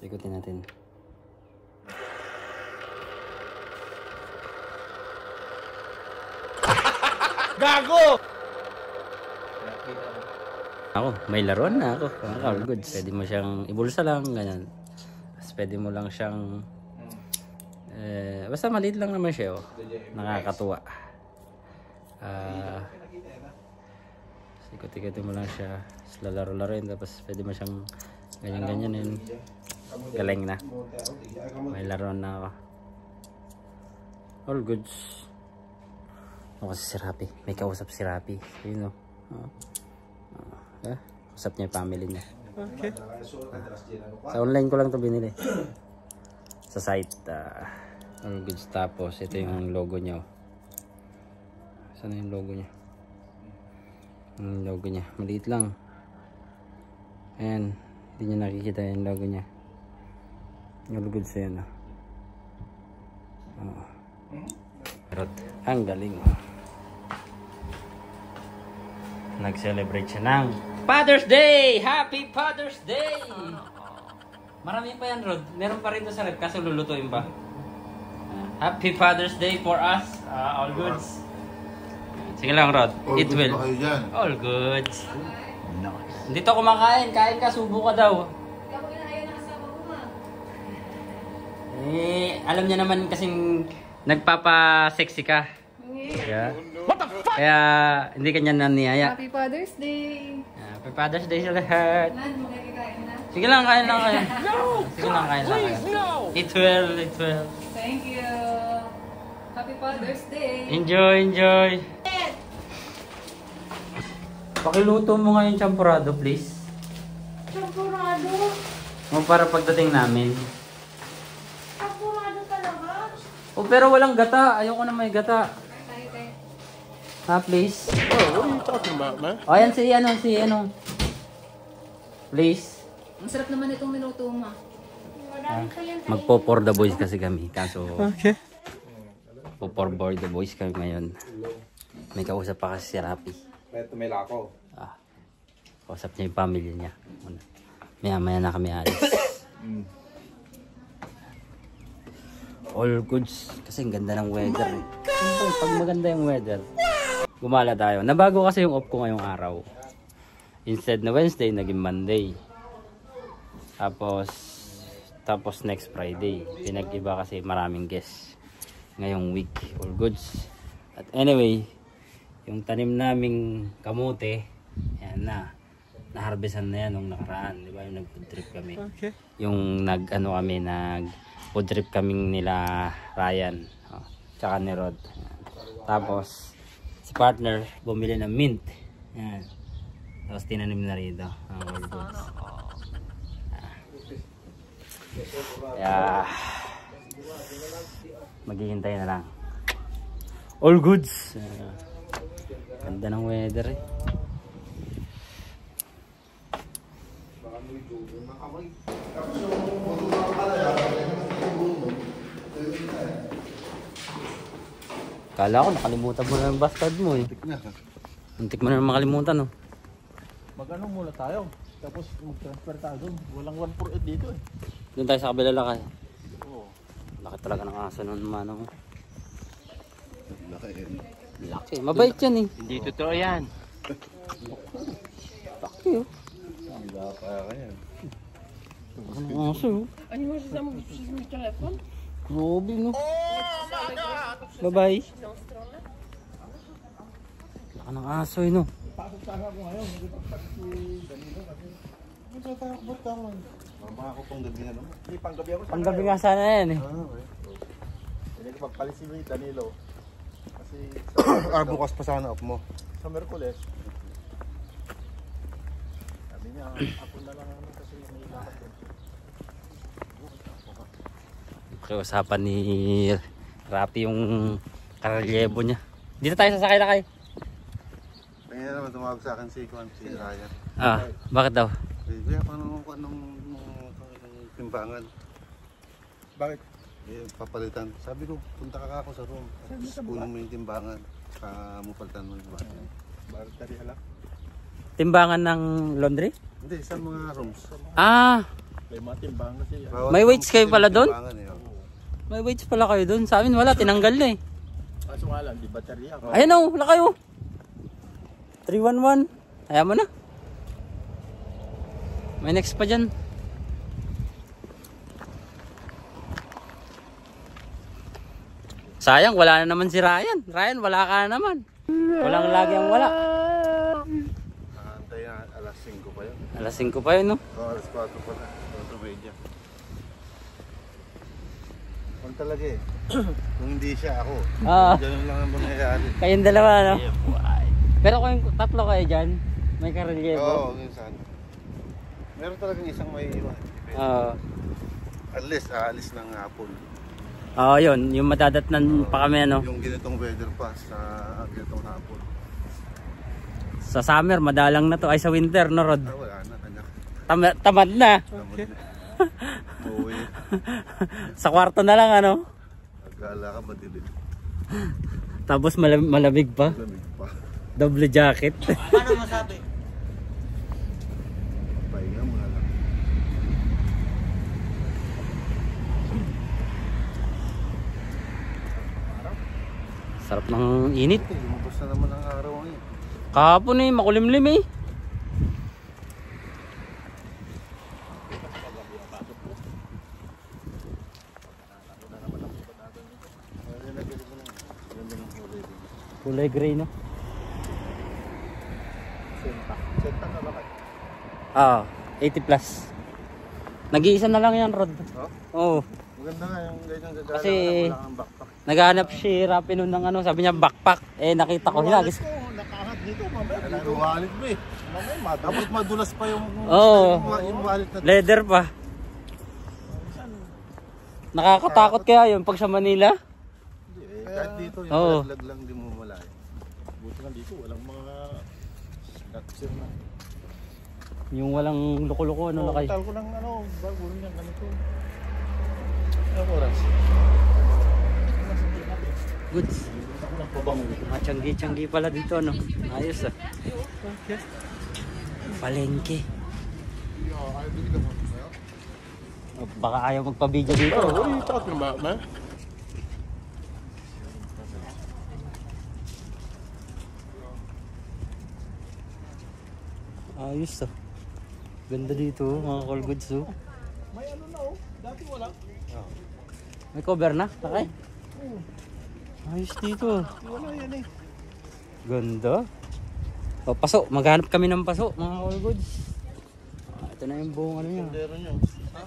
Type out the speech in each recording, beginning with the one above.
Ikutin natin. Gago! Ako, may laruan na ako. All good. Pwede mo siyang ibulsa lang, ganyan. Tapos pwede mo lang siyang basta maliit lang naman siya, oh. Nakakatuwa. Ikot-ikotin mo lang siya. Tapos lalaro-laro yun. Tapos pwede mo siyang ganyan-ganyan yun. Galing na. May laruan na ako. All goods. Ako si Rapi. May kausap si Rapi. Yun, oh. Usap niya yung family niya. Okay. Sa online ko lang ito binili. Sa site. All goods. Tapos ito yung logo niya. Saan yung logo niya? Yung logo niya. Maliit lang. Ayan. Hindi niya nakikita yung logo niya. All goods yan. Pero ang galing. Nag-celebrate siya ng Father's Day! Happy Father's Day! Marami pa yan, Rod. Meron pa rin doon sa rep, kaso lulutuin pa. Happy Father's Day for us. All goods. Sige lang, Rod. It will. All goods. Dito kumakain. Kain ka, subo ka daw. Alam niya naman kasing nagpapa-sexy ka. Yeah. What the fuck? Kaya hindi kanya naniyaya. Happy Father's Day! Happy Father's Day sa lahat. Nan, magkakain na? Sige lang, kain lang kayo. Sige lang, kain lang kayo. It will, it will. Thank you! Happy Father's Day! Enjoy, enjoy. Pakiluto mo nga yung champurado, please. Champurado? O para pagdating namin. Champurado talaga? O pero walang gata. Ayoko na may gata. Please. Oh, what are you talking about, man? O, ayan si ano. Please. Ang sarap naman itong niluto mo. Magpo for the boys kasi kami. Kaso, Okay. po for the boys kami ngayon. May kausap pa kasi si Rapi. May lako. Kausap niya yung pamilya niya. Maya na kami alis. All goods. Kasi ang ganda ng weather. Pag maganda yung weather, gumala tayo. Nabago kasi yung off ko ngayong araw. Instead na Wednesday, naging Monday. Tapos next Friday. Pinag-iba kasi maraming guests ngayong week. All goods. At anyway, yung tanim naming kamote, ayan na. Na-harvestan na yan nung nakaraan. Di ba? Yung nag-food trip kami. Okay. Yung nag-food trip kaming nila Ryan. Tsaka ni Rod. Ayan. Tapos, si partner bumili ng mint. Ayan. Tapos tinanim na rito. All goods. Kaya, maghihintay na lang. All goods. Ganda ng weather eh. Kala ko nakalimutan mo na yung bastard mo eh. Muntik mo na makalimutan oh. Mag-ano muna tayo. Tapos mag-transfer tayo doon. Walang 148 dito eh. Doon tayo sa kabila lakay. Oo. Laki talaga ng aso nun manong. Laki. Laki. Mabait yan eh. Hindi totoo yan. Laki oh. Wala pa kaya. Ang aso oh. Ano mo siya mo telephone? Grabe no. Bye-bye. Laki ng aso eh no. Pasok sana ako ngayon. Nagpapag si Danilo kasi. Ano tayo ako ba't ako? Mga ako pang gabi na naman. Hindi, pang gabi ako. Panggabi nga sana yan eh. Okay. Hindi ko pagpalis si Danilo. Kasi bukas pa sana off mo. Sa Merkules. Sabi niya, ako na lang naman kasi may lakad doon. Usapan ni Rapi yung karelyebo niya. Dito tayo sasakay-lakay. Kaya naman tumawag sa akin si Ryan. Bakit daw? Kaya paano ko anong timbangan? Bakit? Papalitan. Sabi ko, punta ka ako sa room. Kunin mo yung timbangan. Mupalitan mo yung timbangan. Bakit tari halak? Timbangan ng laundry? Hindi, sa mga rooms. May mga timbang kasi. May weights kayo pala doon? Timbangan, eh, oh. May weights pala kayo doon. Sa amin wala, tinanggal na eh. Kaso nga lang, di baterya. Ayun o, wala kayo. 311. Ayaw mo na. May next pa dyan. Sayang, wala na naman si Ryan. Ryan, wala ka na naman. Walang lagi ang wala. Nakahantay na, alas 5 pa yun. Alas 5 pa yun, no? Oh, alas 4 pala. 4:30. Kung talaga eh. Kung hindi siya, ako. Ah. Ganun lang ang mangyayari. Kayong dalawa, no? Pero kung tatlo kayo dyan, may karelyebo. Oo, minsan. Meron talagang isang may iwan. Oo. Aalis ng hapon. Oo, yun. Yung madadatnan pa kami, ano? Yung ganitong weather pa sa ganitong hapon. Sa summer, madalang na to. Ay, sa winter, no, Rod? Ah, wala na, kanya. Tamad na. Tamad na. Uwi. Sa kwarto na lang, ano? Nagkala ka madilim. Tapos malamig pa. Lamig pa. Double jacket. Paano masabi? Pahinga mo na lang. Sarap ng init. Lumabas na naman ang araw ngayon. Kahapon eh, makulimlim eh. Kulay gray, no? Senta na ba kayo? Ah, 80 plus. Nag-iisa na lang yan, Rod. Oo. Maganda nga yung ganyan gagala. Kasi Wala kang backpack. naghahanap si Rapi noon ng ano, sabi niya backpack. Eh nakita ko hinagis. Nakahat dito, mamaya. Kailangan yung wallet mo eh. Tapos madulas pa yung, Oo. yung wallet na. Leather pa. Nakakatakot kaya yun pag sa Manila. Kahit dito yung Oo. lag lang di mo malayo. Buti nga dito, walang mga snapsir na. Yung walang loko-loko, ano lakay. Tal ko ng ano, bago rin yan, ganito. Anong oras? Goods. Matiyanggi-tiyanggi pala dito, no? Ayos ah. Palengke. Oh, baka ayaw magpa-video dito. Oh, what are you talking about, man? Ayos ah. Ganda dito, mga call goods oh. May ano na oh, dati wala. May cover na, takay. Ayos dito. Wala yan eh. Ganda. O, paso. Maghanap kami ng paso, mga call goods. Ito na yung buong ano niya. Kaldero nyo. Ha?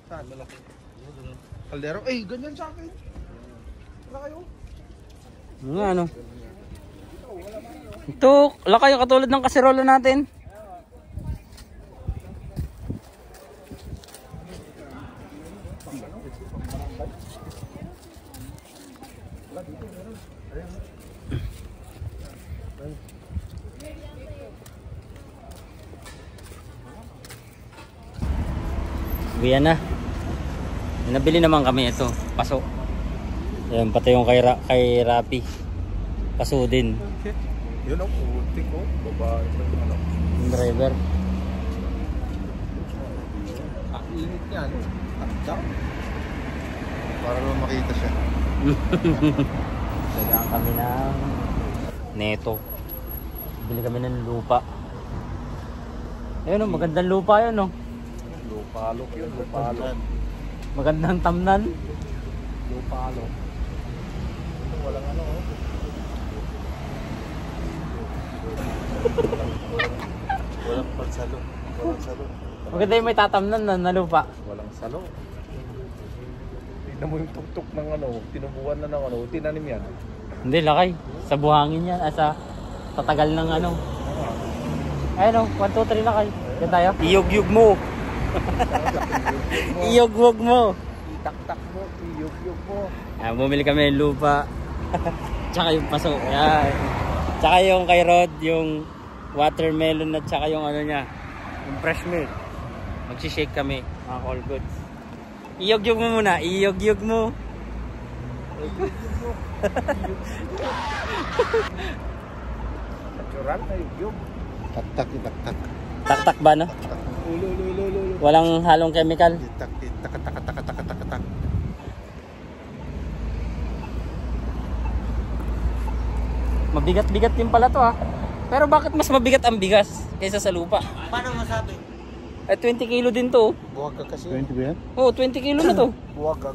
Saan? Malaki. Kaldero? Eh, ganyan sa akin. Wala kayo? Mga ano. Ito, wala kayo katulad ng kaserola natin. Buyan na. Nabili naman kami ito, paso. Ayan, pati yung kay Rapi. Paso din. Yun ang putik ko. Babae pa yung ano. Yung driver. Ang init niya, ano? Takda. Para naman makita siya. Dagaan kami ng neto. Bili kami ng lupa. Ayun o, magandang lupa yun o. Lupalok yun, lupalok. Magandang tamnan. Lupalok. Walang ano oh. Walang pagsalo. Walang salo. Maganda yung may tatamnan na lupa. Walang salo. Tignan mo yung tuktok ng ano, tinubuan na ng ano, tinanim yan. Hindi, lakay. Sa buhangin yan. Sa tatagal ng ano. Ayun o, 1, 2, 3 lakay. Yan tayo. Iyog-yog mo. Iyog-wog mo. Itak-tak mo, iyog-yog mo. Ah, bumili kami ng lupa. Tsaka yung paso. Yan. Tsaka yung kay Rod, yung watermelon at tsaka yung ano niya, yung fresh milk. Magsishake kami, mga all goods. Iyog-yog mo muna. Iyog-yog mo. Natural na iyog-yog. Tak-tak, itak-tak. Tak-tak ba, no? Ulo. Walang halong chemical. Tak. Mabigat-bigat din pala to ha. Pero bakit mas mabigat ang bigas kaysa sa lupa? Paano masabi? 20 kilo din to. Buwag ka kasi. 20 ba yan? Oh, 20 kilo na to. Buwag ka.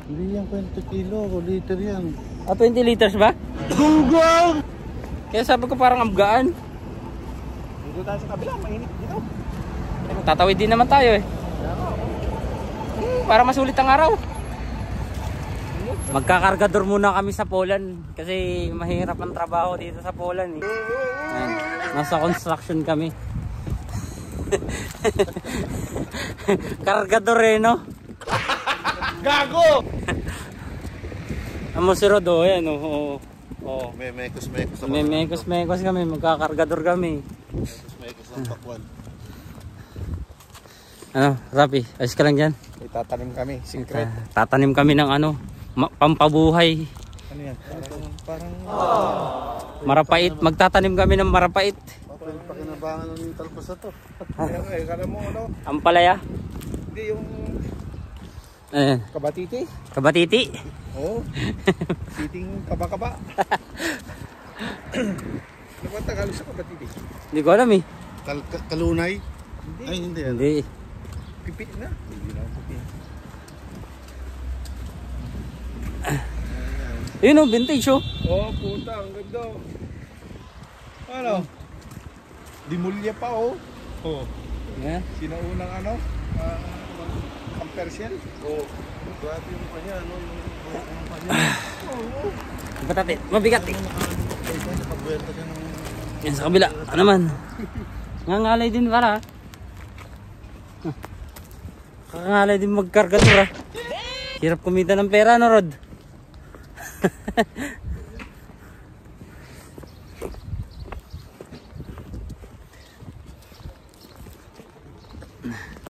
Hindi yan 20 kilo, liter yan. 20 liters ba? Gunggong! Kaya sabi ko parang amgaan. Dito tayo sa kabila, mainit dito. Tatawid din naman tayo eh. Para masulit ang araw. Magkakargador muna kami sa Poland kasi mahirap ang trabaho dito sa Poland eh. Ayan. Nasa construction kami. Kargador eh, no? Gago! Amo si Rod, oh, yan, oh. Oh. May mekos-mekos ako. May mekos kami, magkakargador kami. Mekos-mekos ang pakwan. Ano, Rapi, ayos ka lang dyan? Itatanim kami, secret. Tatanim kami ng ano, pampabuhay. Ano yan? Parang Marapait, magtatanim kami ng marapait. Pwede pakinabangan ng talpos na to. kala mo ano? Ampalaya. Hindi yung Ayan. kabatiti. Kabatiti. Oo. Siting kaba-kaba. Ano ba Tagalog sa kabatiti? Hindi ko alam eh. Kalunay? Hindi. Ay, hindi yan. Hindi. Pipi na. Hindi na pipi. Yun oh, vintage oh. Oh, puta, ang ganda. Ano? Dimulya pa oh. Oh. Ayan. Sinaunang ano? Campersiel. Oo. Grabe yung kanya, ano? Yung kanya. Oo. Batate, mabigat eh. Nakabuelta siya ng... Yan sa kabila. Ano naman? Ngangalay din pala. Kakangalay din magkargadura. Hirap kumita ng pera no, Rod?